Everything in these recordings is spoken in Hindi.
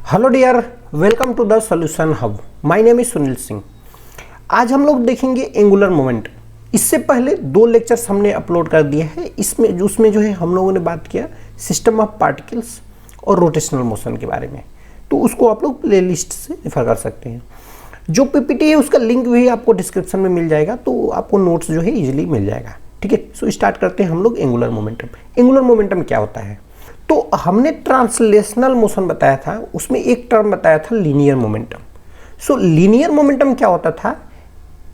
Hello dear, welcome to the solution hub. My name is Sunil Singh. आज हम लोग देखेंगे एंगुलर मोमेंट। इससे पहले 2 लेक्चर्स हमने अपलोड कर दिए हैं। उसमें जो है हम लोगों ने बात किया सिस्टम ऑफ पार्टिकल्स और रोटेशनल मोशन के बारे में, तो उसको आप लोग प्ले लिस्ट से रेफर कर सकते हैं। जो पीपीटी है उसका लिंक भी आपको डिस्क्रिप्शन में मिल जाएगा, तो आपको नोट्स जो है ईजिली मिल जाएगा। ठीक है, सो स्टार्ट करते हैं हम लोग एंगुलर मोमेंटम। एंगुलर मोमेंटम क्या होता है? तो हमने ट्रांसलेशनल मोशन बताया था, उसमें एक टर्म बताया था linear momentum. So linear momentum क्या होता था?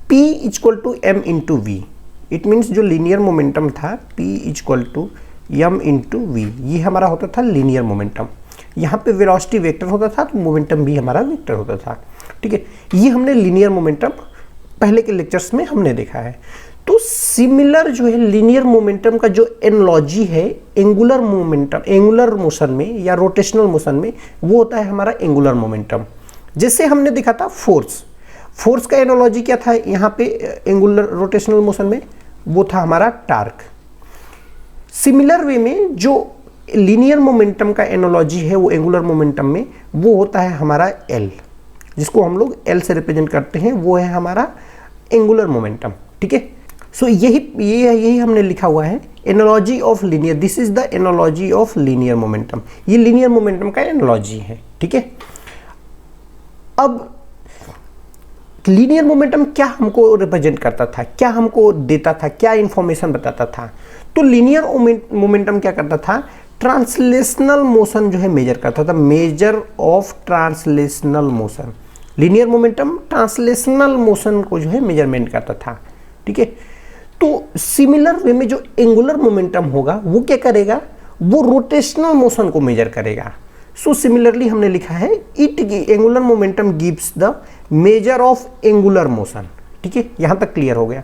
P equal to M into V. It means जो लीनियर मोमेंटम था P equal to M into V, ये हमारा होता था लीनियर मोमेंटम। यहाँ पे वेलोसिटी वेक्टर होता था, तो मोमेंटम भी हमारा वेक्टर होता था। ठीक है, ये हमने लीनियर मोमेंटम पहले के लेक्चर्स में हमने देखा है। तो सिमिलर जो है लीनियर मोमेंटम का जो एनालॉजी है एंगुलर मोमेंटम, एंगुलर मोशन में या रोटेशनल मोशन में, वो होता है हमारा एंगुलर मोमेंटम। जैसे हमने देखा था फोर्स का एनालॉजी क्या था यहाँ पे एंगुलर रोटेशनल मोशन में? वो था हमारा टार्क। सिमिलर वे में जो लीनियर मोमेंटम का एनालॉजी है वो एंगुलर मोमेंटम में, वो होता है हमारा एल, जिसको हम लोग एल से रिप्रेजेंट करते हैं, वो है हमारा एंगुलर मोमेंटम। ठीक है, सो यही हमने लिखा हुआ है analogy of linear. This is the analogy of linear momentum. ये लीनियर मोमेंटम का एनालॉजी है। ठीक है, अब लीनियर मोमेंटम क्या हमको रिप्रेजेंट करता था, क्या हमको देता था, क्या इंफॉर्मेशन बताता था? तो लीनियर मोमेंटम क्या करता था? ट्रांसलेशनल मोशन जो है मेजर करता था, measure of translational motion. Linear momentum translational motion को जो है मेजरमेंट करता था। ठीक है, तो सिमिलर वे में जो एंगुलर मोमेंटम होगा वो क्या करेगा? वो रोटेशनल मोशन को मेजर करेगा। सो सिमिलरली हमने लिखा है it angular momentum gives the measure of angular motion. ठीक है, यहां तक क्लियर हो गया।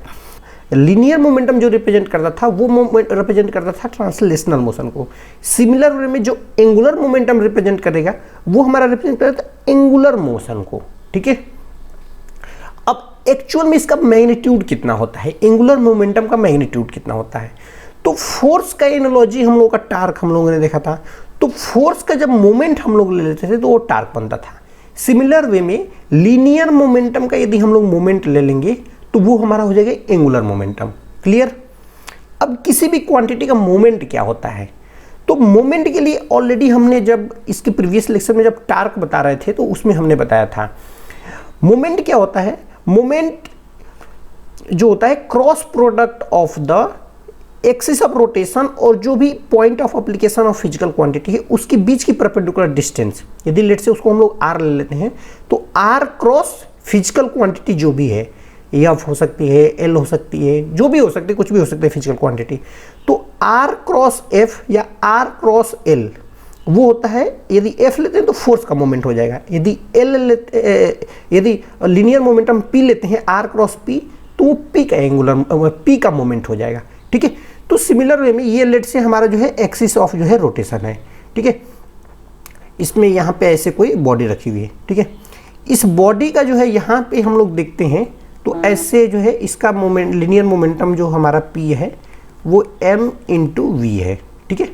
लीनियर मोमेंटम जो रिप्रेजेंट करता था वो रिप्रेजेंट करता था ट्रांसलेशनल मोशन को। सिमिलर वे में जो एंगुलर मोमेंटम रिप्रेजेंट करेगा वो हमारा रिप्रेजेंट करता था एंगुलर मोशन को। ठीक है, अब एक्चुअल में इसका मैग्नीट्यूड कितना होता है, एंगुलर मोमेंटम का मैग्नीट्यूड कितना होता है? तो फोर्स का एनालॉजी हम लोगों का टार्क हम लोगों ने देखा था। तो फोर्स का जब मोमेंट हम लोग ले लेते थे तो वो टार्क बनता था। सिमिलर वे में लीनियर मोमेंटम का यदि हम लोग मोमेंट ले लेंगे तो वो हमारा हो जाएगा एंगुलर मोमेंटम। क्लियर? अब किसी भी क्वांटिटी का मोमेंट क्या होता है? तो मोमेंट के लिए ऑलरेडी हमने जब इसके प्रीवियस लेक्चर में जब टार्क बता रहे थे तो उसमें हमने बताया था मोमेंट क्या होता है। मोमेंट जो होता है cross product of the axis of rotation और जो भी point of application of physical quantity है उसके बीच की परपेंडिकुलर डिस्टेंस। यदि लेट से उसको हम लोग आर ले लेते हैं तो आर क्रॉस फिजिकल क्वांटिटी जो भी है, एफ हो सकती है, एल हो सकती है, जो भी हो सकती है, कुछ भी हो सकती है फिजिकल क्वांटिटी। तो आर क्रॉस एफ या आर क्रॉस एल वो होता है, यदि एफ लेते हैं तो फोर्स का मोमेंट हो जाएगा। यदि यदि लीनियर मोमेंटम पी लेते हैं आर क्रॉस पी, तो वो पी का एंगुलर पी का मोमेंट हो जाएगा। ठीक है, तो सिमिलर वे में ये लेट से हमारा जो है एक्सिस ऑफ जो है रोटेशन है। ठीक है, इसमें यहाँ पे ऐसे कोई बॉडी रखी हुई है। ठीक है, इस बॉडी का जो है यहाँ पे हम लोग देखते हैं तो ऐसे जो है इसका मोमेंट, लीनियर मोमेंटम जो हमारा पी है वो एम इंटू वी है। ठीक है,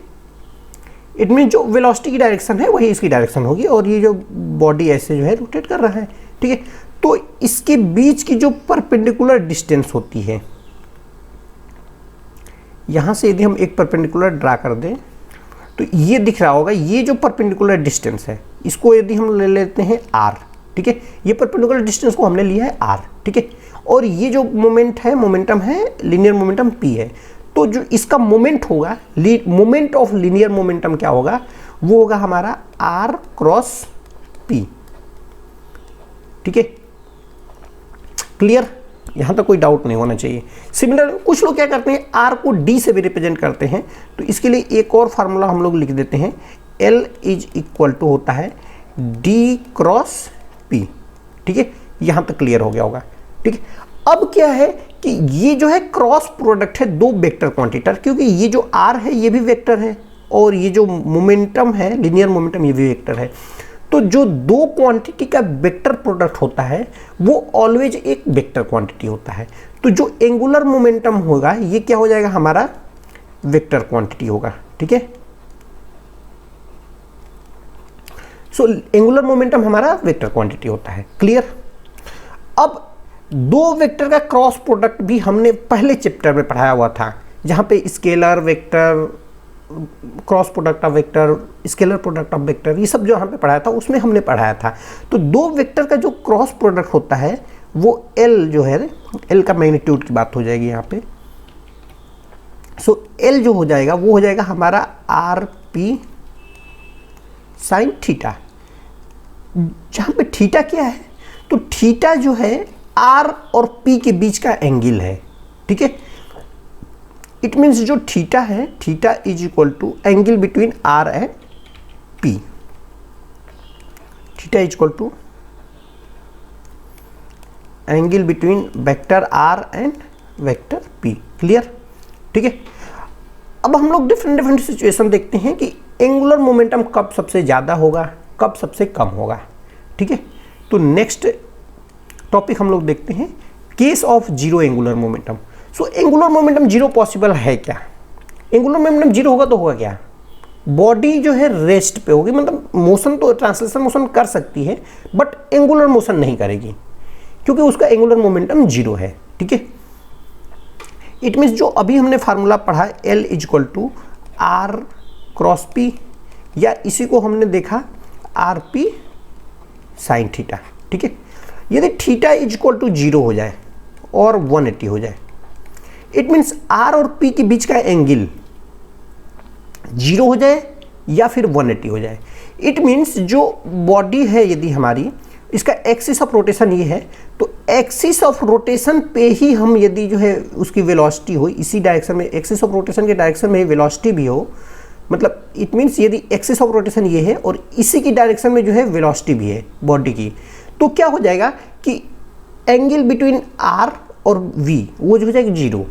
इट मीन जो वेलोसिटी की डायरेक्शन है वही इसकी डायरेक्शन होगी और ये जो बॉडी ऐसे जो है रोटेट कर रहा है। ठीक है, तो इसके बीच की जो परपेंडिकुलर डिस्टेंस होती है, यहां से यदि हम एक परपेंडिकुलर ड्रा कर दें तो ये दिख रहा होगा, ये जो परपेंडिकुलर डिस्टेंस है इसको यदि हम ले लेते हैं आर। ठीक है, ये परपेंडिकुलर डिस्टेंस को हमने लिया है आर। ठीक है, और ये जो मोमेंट है, मोमेंटम है, लीनियर मोमेंटम पी है। तो जो इसका मोमेंट होगा, मोमेंट ऑफ लीनियर मोमेंटम क्या होगा? वो होगा हमारा आर क्रॉस पी। ठीक है, क्लियर? यहां तक कोई डाउट नहीं होना चाहिए। सिमिलर कुछ लोग क्या करते हैं, आर को डी से भी रिप्रेजेंट करते हैं, तो इसके लिए एक और फार्मूला हम लोग लिख देते हैं, एल इज इक्वल टू होता है डी क्रॉस पी। ठीक है, यहां तक क्लियर हो गया होगा। ठीक है, अब क्या है कि ये जो है क्रॉस प्रोडक्ट है दो वेक्टर क्वांटिटर, क्योंकि ये जो आर है ये भी वेक्टर है और ये जो मोमेंटम है लीनियर मोमेंटम ये भी वेक्टर है। तो जो दो क्वांटिटी का वेक्टर प्रोडक्ट होता है वो ऑलवेज एक वेक्टर क्वांटिटी होता है। तो जो एंगुलर मोमेंटम होगा ये क्या हो जाएगा? हमारा वेक्टर क्वांटिटी होगा। ठीक है, सो एंगुलर मोमेंटम हमारा वेक्टर क्वांटिटी होता है। क्लियर? अब दो वेक्टर का क्रॉस प्रोडक्ट भी हमने पहले चैप्टर में पढ़ाया हुआ था, जहाँ पे scalar vector, cross product of vector, scalar product of vector, ये सब जो यहाँ पे पढ़ाया था उसमें हमने पढ़ाया था। तो दो वेक्टर का जो क्रॉस प्रोडक्ट होता है वो L जो है, L का मैग्नीट्यूड की बात हो जाएगी यहाँ पे। सो L जो हो जाएगा वो हो जाएगा हमारा आर पी साइन थीटा, जहाँ पे थीटा क्या है, तो थीटा जो है R और P के बीच का एंगल है। ठीक है, इट मीन्स जो थीटा है, theta is equal to angle between R and P। Theta is equal to angle between vector R and vector P। Clear? ठीक है, अब हम लोग डिफरेंट सिचुएशन देखते हैं कि एंगुलर मोमेंटम कब सबसे ज़्यादा होगा, कब सबसे कम होगा। ठीक है, तो नेक्स्ट टॉपिक हम लोग देखते हैं case of zero angular momentum. So angular momentum zero possible है क्या? एंगुलर मोमेंटम जीरो होगा तो होगा क्या? बॉडी जो है रेस्ट पे होगी, मतलब मोशन तो ट्रांसलेशन मोशन कर सकती है बट एंगुलर मोशन नहीं करेगी, क्योंकि उसका एंगुलर मोमेंटम जीरो है। ठीक है, इट मीन्स जो अभी हमने फार्मूला पढ़ा L is equal to R cross P, या इसी को हमने देखा आर पी साइन थीटा। ठीक है, यदि theta is equal to zero हो जाए और 180 हो जाए, इट मीन्स R और P के बीच का एंगल जीरो हो जाए या फिर 180 हो जाए। इट मीन्स जो बॉडी है यदि हमारी, इसका एक्सिस ऑफ रोटेशन ये है, तो एक्सिस ऑफ रोटेशन पे ही हम यदि जो है उसकी वेलोसिटी हो, इसी डायरेक्शन में, एक्सिस ऑफ रोटेशन के डायरेक्शन में वेलोसिटी भी हो, मतलब इट मीन्स यदि एक्सिस ऑफ रोटेशन ये है और इसी की डायरेक्शन में जो है वेलोसिटी भी है बॉडी की, तो क्या हो जाएगा कि एंगल बिटवीन R और V वो जो हो जाएगा जीरो।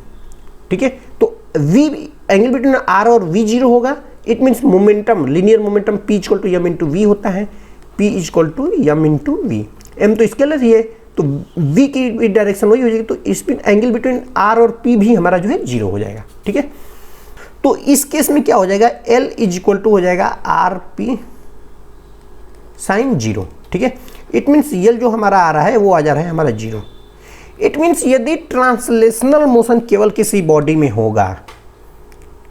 ठीक है, तो V एंगल बिटवीन R और V जीरो होगा। It means momentum, linear momentum P equal to m into V होता है, P equal to m into V। m तो स्केलर ही है, तो V की डायरेक्शन वही हो जाएगी, तो इस एंगल बिटवीन R और P भी हमारा जो है जीरो हो जाएगा। ठीक है, तो इस केस में क्या हो जाएगा, L इज इक्वल टू हो जाएगा आर पी साइन जीरो। ठीक है, इट मीन्स L जो हमारा आ रहा है वो आ जा रहा है हमारा जीरो। इट मीन्स यदि ट्रांसलेशनल मोशन केवल किसी बॉडी में होगा,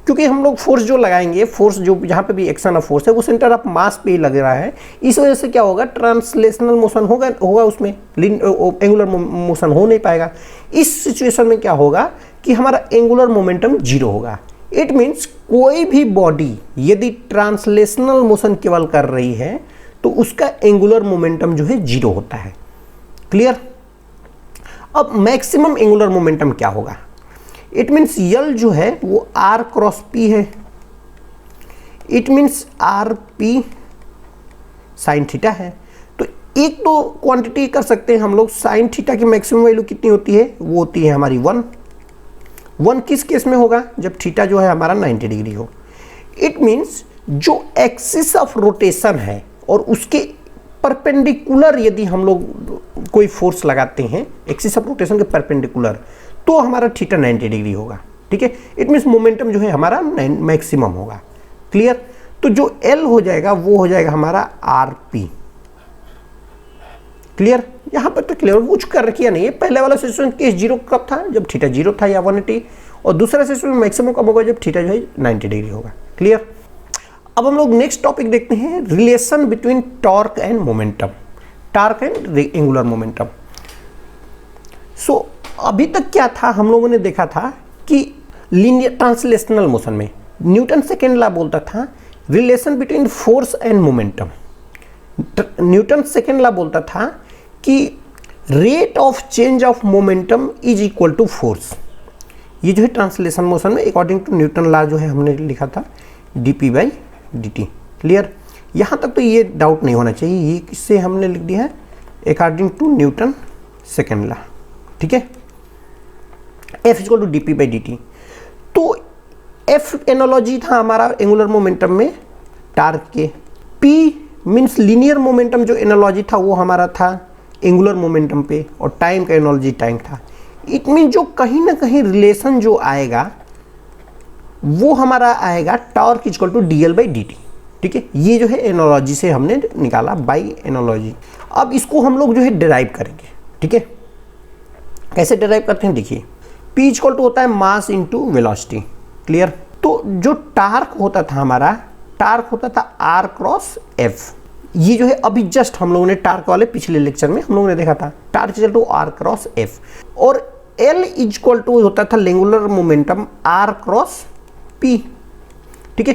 क्योंकि हम लोग फोर्स जो लगाएंगे, फोर्स जो जहाँ पे भी एक्शन ऑफ फोर्स है वो सेंटर ऑफ मास पे ही लग रहा है, इस वजह से क्या होगा, ट्रांसलेशनल मोशन होगा उसमें एंगुलर मोशन हो नहीं पाएगा। इस सिचुएशन में क्या होगा कि हमारा एंगुलर मोमेंटम जीरो होगा। इट मीन्स कोई भी बॉडी यदि ट्रांसलेशनल मोशन केवल कर रही है तो उसका एंगुलर मोमेंटम जो है जीरो होता है। क्लियर? अब मैक्सिमम एंगुलर मोमेंटम क्या होगा? इट मीन्स L जो है वो R क्रॉस P है। It means R P sine theta है। तो एक तो क्वांटिटी कर सकते हैं हम लोग, साइन थीटा की मैक्सिमम वैल्यू कितनी होती है, वो होती है हमारी 1 किस केस में होगा, जब थीटा जो है हमारा 90 डिग्री हो। इट मीन्स जो एक्सिस ऑफ रोटेशन है और उसके परपेंडिकुलर यदि हम लोग कोई फोर्स लगाते हैं एक्सिस ऑफ रोटेशन के परपेंडिकुलर, तो हमारा थीटा 90 डिग्री होगा। ठीक है, इट मीन्स मोमेंटम जो है हमारा मैक्सिमम होगा। क्लियर? तो जो L हो जाएगा वो हो जाएगा हमारा आर पी। क्लियर? यहाँ पर तो क्लियर कुछ कर किया नहीं है। पहले वाला सिचुएशन केस जीरो कब था, जब थीटा जीरो था या 180, और दूसरा सिचुएशन मैक्सिमम कब होगा, जब थीटा जो है 90 डिग्री होगा। क्लियर? अब हम लोग नेक्स्ट टॉपिक देखते हैं, relation between torque and momentum, torque and angular momentum. So अभी तक क्या था, हम लोगों ने देखा था कि लीनियर ट्रांसलेशनल मोशन में न्यूटन सेकेंड लॉ बोलता था relation between force and momentum. Newton second law बोलता था कि rate of change of momentum is equal to force. ये जो है ट्रांसलेशन मोशन में अकॉर्डिंग टू न्यूटन लॉ जो है हमने लिखा था dp बाई dt। क्लियर? यहाँ तक तो ये डाउट नहीं होना चाहिए, ये किससे हमने लिख दिया है, according to Newton second law. ठीक है, F equal to dp by dt। तो F एनालॉजी था हमारा एंगुलर मोमेंटम में टार्क के, P मीन्स लीनियर मोमेंटम जो एनालॉजी था वो हमारा था एंगुलर मोमेंटम पे, और टाइम का एनालॉजी टाइम था। इट मीन जो कहीं ना कहीं रिलेशन जो आएगा वो हमारा आएगा torque equal to dl by dt। ठीक है, ये जो है एनालॉजी से हमने निकाला, बाय एनालॉजी। अब इसको हम लोग जो है डिराइव करेंगे, ठीक है। कैसे डिराइव करते हैं, देखिए P इक्वल टू होता है मास इंटू वेलोसिटी, क्लियर। तो जो टार्क होता था हमारा, टार्क होता था R क्रॉस F। ये जो है अभी जस्ट हम लोगों ने टार्क वाले पिछले लेक्चर में हम लोगों ने देखा था, torque equal to R cross F। और L इक्वल टू होता था angular momentum R cross P, ठीक है।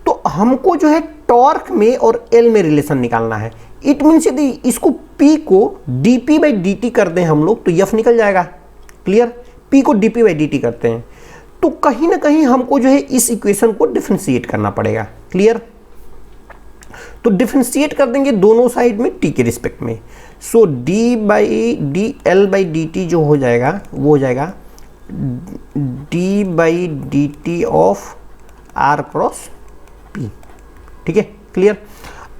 तो हमको जो है टॉर्क में और L में रिलेशन निकालना है। इट मीन्स यदि इसको P को dP बाई dt कर दें हम लोग तो F निकल जाएगा, क्लियर। P को dP बाई dt करते हैं तो कहीं ना कहीं हमको जो है इस इक्वेशन को डिफरेंशिएट करना पड़ेगा, क्लियर। तो डिफरेंशिएट कर देंगे दोनों साइड में t के रिस्पेक्ट में। सो d by D L by D T जो हो जाएगा वो हो जाएगा d by D T of R cross P, ठीक है, क्लियर।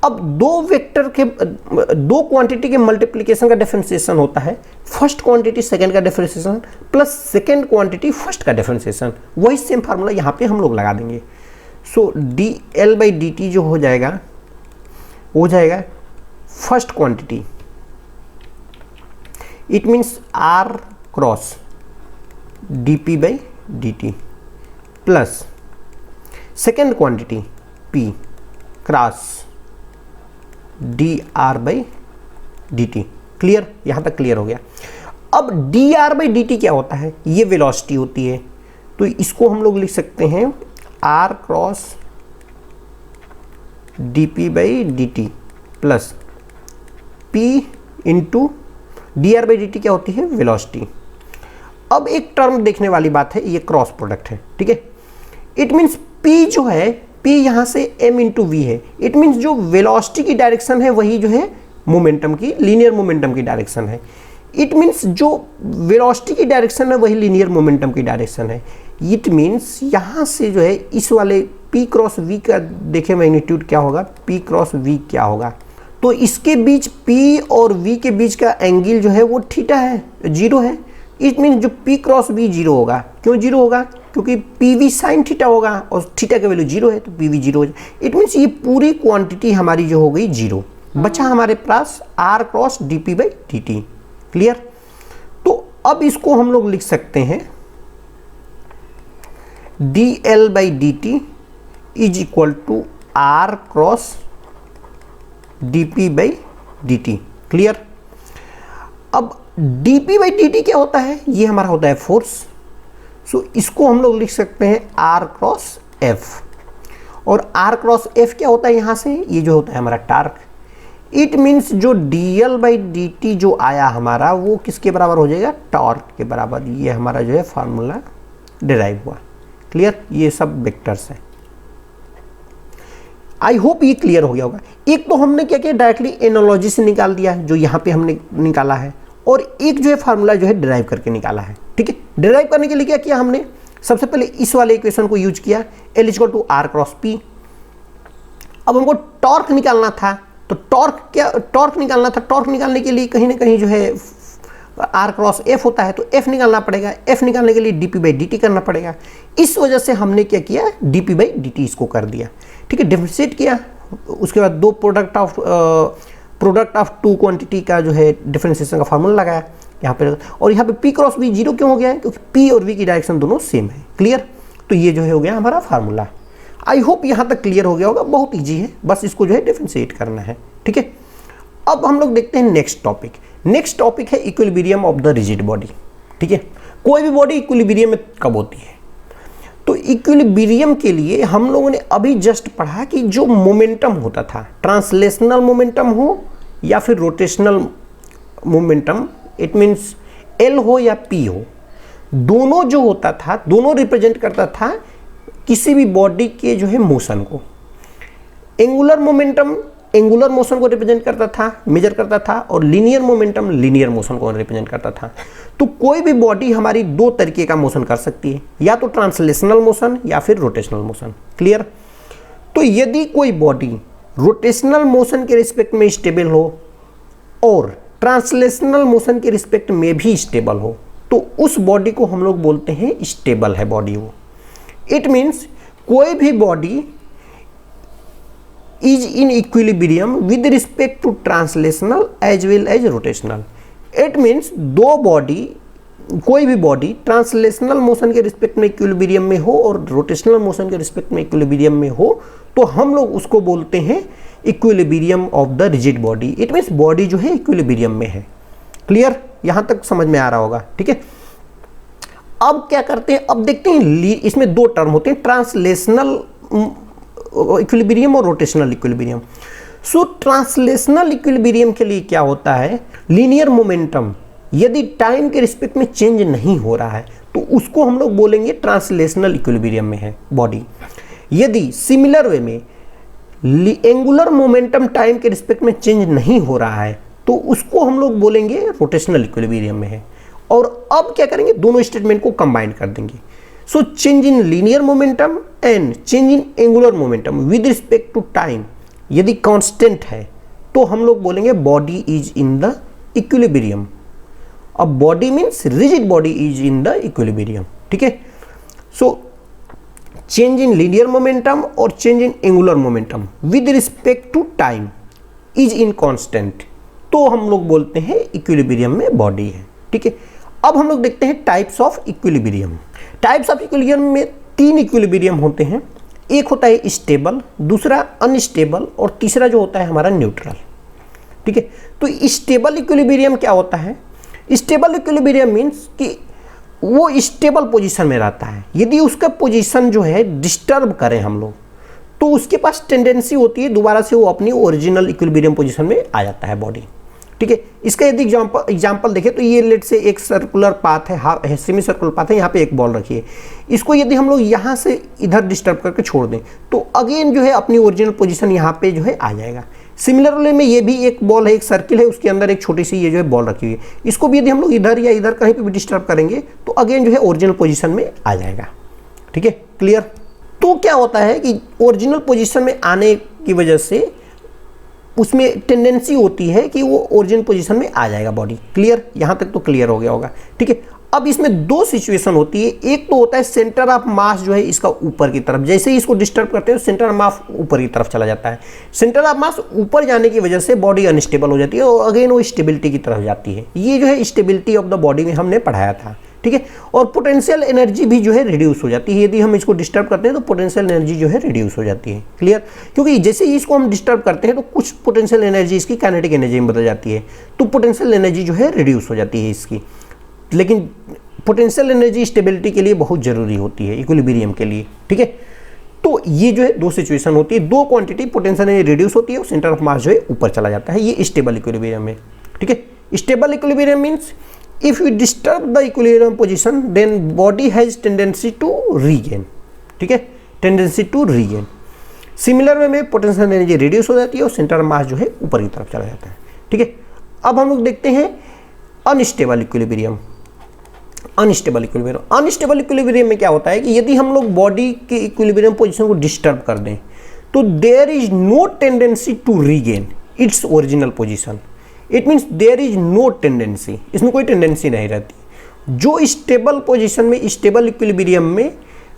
अब दो वेक्टर के, दो क्वांटिटी के मल्टीप्लिकेशन का डिफरेंशिएशन होता है, फर्स्ट क्वांटिटी सेकंड का differentiation plus second quantity first का डिफरेंशिएशन। वही सेम फार्मूला यहाँ पे हम लोग लगा देंगे। So D L by D T जो हो जाएगा वो हो जाएगा first quantity, it means R cross D P by D T plus second quantity P cross D R by D T, clear. यहां तक क्लियर हो गया। अब D R by D T क्या होता है, ये वेलोसिटी होती है, तो इसको हम लोग लिख सकते हैं R cross D P by D T plus P into D R by D T क्या होती है, वेलोसिटी। अब एक टर्म देखने वाली बात है, ये क्रॉस प्रोडक्ट है, ठीक है। इट मीन्स P जो है, P यहाँ से m इंटू वी है। इट मीन्स जो वेलोसिटी की डायरेक्शन है वही जो है मोमेंटम की, लीनियर मोमेंटम की डायरेक्शन है। इट मीन्स जो वेलोसिटी की डायरेक्शन है वही लीनियर मोमेंटम की डायरेक्शन है। इट मीन्स यहाँ से जो है इस वाले P क्रॉस V का देखें मैग्नीट्यूड क्या होगा, P क्रॉस V क्या होगा। तो इसके बीच P और V के बीच का एंगल जो है वो थीटा है, जीरो है। इट मीन्स जो P क्रॉस V जीरो होगा। क्यों जीरो होगा, क्योंकि PV साइन थीटा होगा और थीटा का वैल्यू जीरो है तो PV जीरो हो जाए। इट मीन्स ये पूरी क्वांटिटी हमारी जो हो गई जीरो, बचा हमारे पास R cross D P by D T, clear. तो अब इसको हम लोग लिख सकते हैं D L by D T is equal to R cross D P by D T, clear. अब D P by D T क्या होता है, ये हमारा होता है फोर्स। सो इसको हम लोग लिख सकते हैं R क्रॉस F, और R क्रॉस F क्या होता है यहाँ से, ये जो होता है हमारा टार्क। इट मीन्स जो dl बाई डी टी जो आया हमारा वो किसके बराबर हो जाएगा, टॉर्क के बराबर। ये हमारा जो है फार्मूला डिराइव हुआ, क्लियर। ये सब वेक्टर्स हैं। आई होप ये क्लियर हो गया होगा। एक तो हमने क्या किया, डायरेक्टली एनालॉजी से निकाल दिया जो यहाँ पे हमने निकाला है, और एक जो है फार्मूला जो है डिराइव करके निकाला है, ठीक है। डिराइव करने के लिए क्या किया हमने, सबसे पहले इस वाले इक्वेशन को यूज किया, L equal to R cross P। अब हमको टॉर्क निकालना था, तो टॉर्क निकालना था। टॉर्क निकालने के लिए कहीं ना कहीं जो है R क्रॉस F होता है, तो F निकालना पड़ेगा। F निकालने के लिए dP बाई dt करना पड़ेगा। इस वजह से हमने क्या किया, dP बाई dt इसको कर दिया, ठीक है, डिफरेंशिएट किया। उसके बाद दो प्रोडक्ट ऑफ टू क्वांटिटी का जो है डिफरेंशिएशन का फार्मूला लगाया यहाँ पे, और यहाँ पे P क्रॉस V जीरो क्यों हो गया है, क्योंकि P और V की डायरेक्शन दोनों सेम है, क्लियर। तो ये जो है हो गया हमारा फार्मूला। आई होप यहाँ तक क्लियर हो गया होगा। बहुत ईजी है, बस इसको जो है डिफरेंशिएट करना है, ठीक है। अब हम लोग देखते हैं नेक्स्ट टॉपिक। नेक्स्ट टॉपिक है equilibrium of the rigid body, ठीक है। कोई भी बॉडी इक्विलिब्रियम में कब होती है, तो इक्विलिब्रियम के लिए हम लोगों ने अभी जस्ट पढ़ा कि जो मोमेंटम होता था, ट्रांसलेशनल मोमेंटम हो या फिर rotational momentum, it means L हो या P हो, दोनों जो होता था, दोनों रिप्रेजेंट करता था किसी भी बॉडी के जो है मोशन को। एंगुलर मोमेंटम एंगुलर मोशन को रिप्रेजेंट करता था, मेजर करता था, और लीनियर मोमेंटम लीनियर मोशन को रिप्रेजेंट करता था। तो कोई भी बॉडी हमारी दो तरीके का मोशन कर सकती है, या तो ट्रांसलेशनल मोशन या फिर रोटेशनल मोशन, क्लियर। तो यदि कोई बॉडी रोटेशनल मोशन के रिस्पेक्ट में स्टेबल हो और ट्रांसलेशनल मोशन के रिस्पेक्ट में भी स्टेबल हो, तो उस बॉडी को हम लोग बोलते हैं स्टेबल है, बॉडी वो। इट मीन्स कोई भी body is in equilibrium with respect to translational as well as rotational. It means दो बॉडी, कोई भी बॉडी ट्रांसलेशनल मोशन के रिस्पेक्ट में इक्विलिब्रियम में हो और रोटेशनल मोशन के रिस्पेक्ट में इक्विलिब्रियम में हो तो हम लोग उसको बोलते हैं equilibrium of the rigid body. It means body जो है इक्विलिब्रियम में है। क्लियर, यहां तक समझ में आ रहा होगा। ठीक है, अब क्या करते हैं, अब देखते हैं इसमें दो टर्म होते हैं, ट्रांसलेशनल इक्विलिब्रियम और रोटेशनल इक्विलिब्रियम। सो ट्रांसलेशनल इक्विलिब्रियम के लिए क्या होता है, लीनियर मोमेंटम यदि टाइम के रिस्पेक्ट में चेंज नहीं हो रहा है तो उसको हम लोग बोलेंगे ट्रांसलेशनल इक्विलिब्रियम में है बॉडी। यदि सिमिलर वे में एंगुलर मोमेंटम टाइम के रिस्पेक्ट में चेंज नहीं हो रहा है तो उसको हम लोग बोलेंगे रोटेशनल इक्विलिब्रियम में है। और अब क्या करेंगे, दोनों स्टेटमेंट को कंबाइन कर देंगे। So change in linear momentum and change in angular momentum with respect to time यदि कांस्टेंट है तो हम लोग बोलेंगे body is in the equilibrium. अब body means rigid body is in the equilibrium. ठीक है, so change in linear momentum और change in angular momentum with respect to time is in constant तो हम लोग बोलते हैं इक्विलिब्रियम में बॉडी है। ठीक है, अब हम लोग देखते हैं types of equilibrium. Types of equilibrium में तीन इक्विलिब्रियम होते हैं, एक होता है स्टेबल, दूसरा अनस्टेबल और तीसरा जो होता है हमारा न्यूट्रल। ठीक है, तो स्टेबल इक्विलिब्रियम क्या होता है, स्टेबल इक्विलिब्रियम मीन्स कि वो स्टेबल पोजीशन में रहता है। यदि उसका पोजीशन जो है डिस्टर्ब करें हम लोग तो उसके पास टेंडेंसी होती है दोबारा से वो अपनी ओरिजिनल इक्विलिब्रियम पोजीशन में आ जाता है बॉडी। ठीक है, इसका यदि एग्जांपल देखें तो ये लेट से एक सर्कुलर पाथ है, सेमी सर्कुलर पाथ है, यहाँ पे एक बॉल रखिए, इसको यदि हम लोग यहाँ से इधर डिस्टर्ब करके छोड़ दें तो अगेन जो है अपनी ओरिजिनल पोजीशन यहाँ पे जो है आ जाएगा। सिमिलरली में ये भी एक बॉल है, एक सर्किल है, उसके अंदर एक छोटी सी ये जो है बॉल रखी हुई है, इसको भी यदि हम लोग इधर या इधर कहीं पे भी डिस्टर्ब करेंगे तो अगेन जो है ओरिजिनल पोजीशन में आ जाएगा। ठीक है, क्लियर। तो क्या होता है कि ओरिजिनल पोजीशन में आने की वजह से उसमें टेंडेंसी होती है कि वो ओरिजिनल पोजीशन में आ जाएगा बॉडी। क्लियर, यहाँ तक तो क्लियर हो गया होगा। ठीक है, अब इसमें दो सिचुएशन होती है, एक तो होता है सेंटर ऑफ मास जो है इसका ऊपर की तरफ, जैसे ही इसको डिस्टर्ब करते हैं तो सेंटर ऑफ मास ऊपर की तरफ चला जाता है। सेंटर ऑफ मास ऊपर जाने की वजह से बॉडी अनस्टेबल हो जाती है और अगेन वो स्टेबिलिटी की तरफ जाती है। ये जो है स्टेबिलिटी ऑफ द बॉडी में हमने पढ़ाया था। ठीक है, और पोटेंशियल एनर्जी भी जो है रिड्यूस हो जाती है, यदि हम इसको डिस्टर्ब करते हैं तो पोटेंशियल एनर्जी जो है रिड्यूस हो जाती है। क्लियर, क्योंकि जैसे ही इसको हम डिस्टर्ब करते हैं तो कुछ पोटेंशियल एनर्जी इसकी काइनेटिक एनर्जी में बदल जाती है, तो पोटेंशियल एनर्जी जो है रिड्यूस हो जाती है इसकी। लेकिन पोटेंशियल एनर्जी स्टेबिलिटी के लिए बहुत जरूरी होती है, इक्विलिब्रियम के लिए। ठीक है, तो ये जो है दो सिचुएशन होती है, दो क्वांटिटी पोटेंशियल एनर्जी रिड्यूस होती है और सेंटर ऑफ मास जो है ऊपर चला जाता है, ये स्टेबल इक्विलिब्रियम है। ठीक है, stable equilibrium means if we disturb the equilibrium position then body has tendency to regain। ठीक है, tendency to regain. Similar way में पोटेंशियल एनर्जी रिड्यूस हो जाती है और सेंटर मास जो है ऊपर की तरफ चला जाता है। ठीक है, अब हम लोग देखते हैं unstable equilibrium. Unstable equilibrium, unstable equilibrium में क्या होता है कि यदि हम लोग बॉडी के इक्विलिब्रियम पोजीशन को डिस्टर्ब कर दें तो there is no tendency to regain its original position. It means there is no tendency, इसमें कोई टेंडेंसी नहीं रहती। जो स्टेबल पोजीशन में, स्टेबल इक्विलिब्रियम में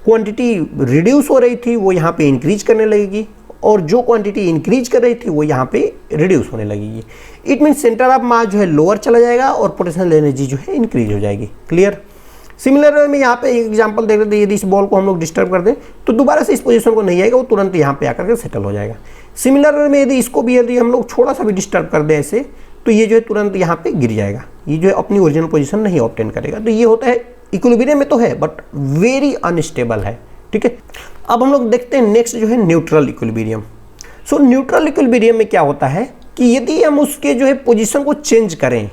क्वांटिटी रिड्यूस हो रही थी वो यहाँ पे इंक्रीज करने लगेगी और जो क्वांटिटी इंक्रीज कर रही थी वो यहाँ पे रिड्यूस होने लगेगी। It means centre of mass जो है लोअर चला जाएगा और पोटेंशियल एनर्जी जो है इंक्रीज हो जाएगी। क्लियर। सिमिलर वे में यहाँ पे एक एग्जांपल देख रहे थे, यदि इस बॉल को हम लोग डिस्टर्ब कर दें तो दोबारा से इस पोजीशन को नहीं आएगा, वो तुरंत यहाँ पे आकर के सेटल हो जाएगा। सिमिलर वे में यदि इसको भी यदि हम लोग थोड़ा सा भी डिस्टर्ब कर दें ऐसे तो ये जो है तुरंत यहाँ पे गिर जाएगा, ये जो है अपनी ओरिजिनल पोजीशन नहीं ऑब्टेन करेगा। तो ये होता है इक्विलिब्रियम में तो है बट वेरी अनस्टेबल है। ठीक है, अब हम लोग देखते हैं नेक्स्ट जो है न्यूट्रल इक्विलिब्रियम। सो न्यूट्रल इक्विलिब्रियम में क्या होता है कि यदि हम उसके जो है पोजीशन को चेंज करें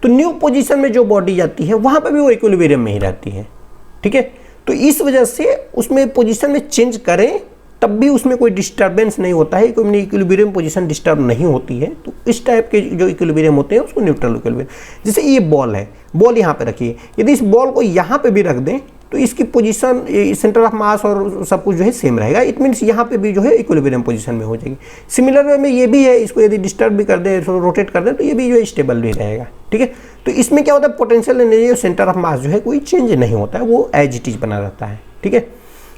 तो न्यू पोजीशन में जो बॉडी जाती है वहां पर भी वो इक्विलिब्रियम में ही रहती है। ठीक है, तो इस वजह से उसमें पोजीशन में चेंज करें तब भी उसमें कोई डिस्टर्बेंस नहीं होता है, क्योंकि इक्विलिब्रियम पोजीशन डिस्टर्ब नहीं होती है। तो इस टाइप के जो इक्विलिब्रियम होते हैं उसको न्यूट्रल इक्विलिब्रियम। जैसे ये बॉल है, बॉल यहाँ पे रखिए, यदि इस बॉल को यहाँ पे भी रख दें तो इसकी पोजीशन, सेंटर ऑफ मास और सब कुछ जो है सेम रहेगा। इट मीन्स यहाँ पे भी जो है इक्विलिब्रियम पोजीशन में हो जाएगी। सिमिलर वे में ये भी है, इसको यदि डिस्टर्ब भी कर दें, रोटेट कर दें तो ये भी जो है स्टेबल भी रहेगा। ठीक है, तो इसमें क्या होता है, पोटेंशियल एनर्जी और सेंटर ऑफ मास जो है कोई चेंज नहीं होता है, वो एज इट इज बना रहता है। ठीक है,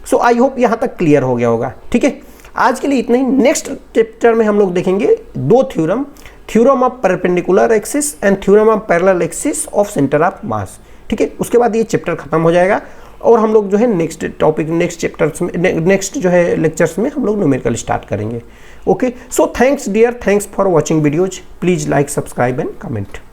सो आई होप यहाँ तक क्लियर हो गया होगा। ठीक है, आज के लिए इतना ही। नेक्स्ट चैप्टर में हम लोग देखेंगे दो theorem, theorem of perpendicular axis and theorem of parallel axis of centre of mass. ठीक है, उसके बाद ये चैप्टर खत्म हो जाएगा और हम लोग जो है नेक्स्ट टॉपिक, नेक्स्ट चैप्टर्स में, नेक्स्ट जो है लेक्चर्स में हम लोग न्यूमेरिकल स्टार्ट करेंगे। Okay, so thanks dear, thanks for watching videos. Please like, subscribe and comment.